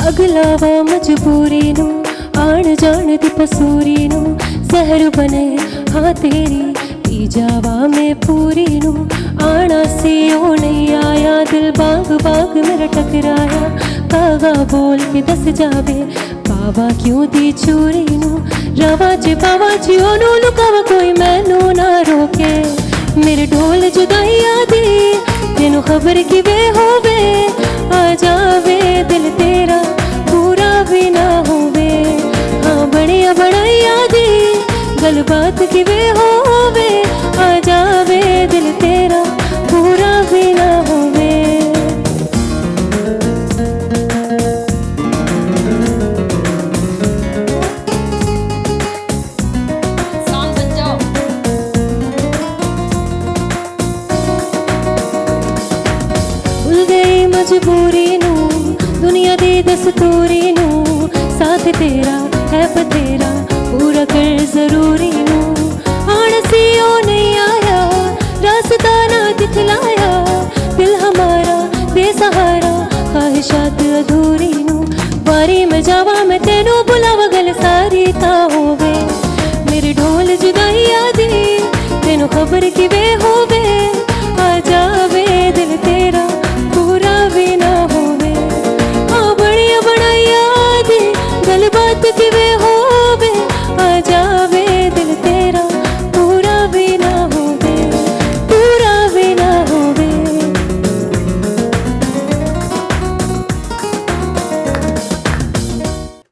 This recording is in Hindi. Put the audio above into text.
अगलावा मजबूरी नू आण जान दी पसूरी नू जहर बने हाँ तेरी पी जावा मैं पूरी नू आना सी ओ नहीं आया दिल बाग बाग मेरा टकराया कागा बोल के दस जावे पावा क्यों दी चूरी नू रवाज पावाजी ओनू लुकावा कोई मैनू ना रोके मेरे ढोल जुदाइया दी तेनू खबर की वे होवे आ जावे दिल तेरा पूरा भी ना होवे हाँ बढ़िया बढ़िया दी गल बात की वे होवे आ जावे दिल तेरा पूरा भी ना होवे भूल गई मजबूरी नू दुनिया दी दस्तूरी नू साथ तेरा है बतेरा पूरा कर जरूरी नू आण सी ओ नहीं आया रास्ता ना दिखलाया दिल हमारा बेसहारा ख्वाहिशात अधूरी नू बारी में जावा मैं तेनू बुलावा गल सारी ता होवे मेरे ढोल जुदाइया दी तेनू खबर की वे होवे आ जावे दिल तेरा पूरा भी ना होवे हाँ बढ़िया बढ़िया दी गल बात की वे हो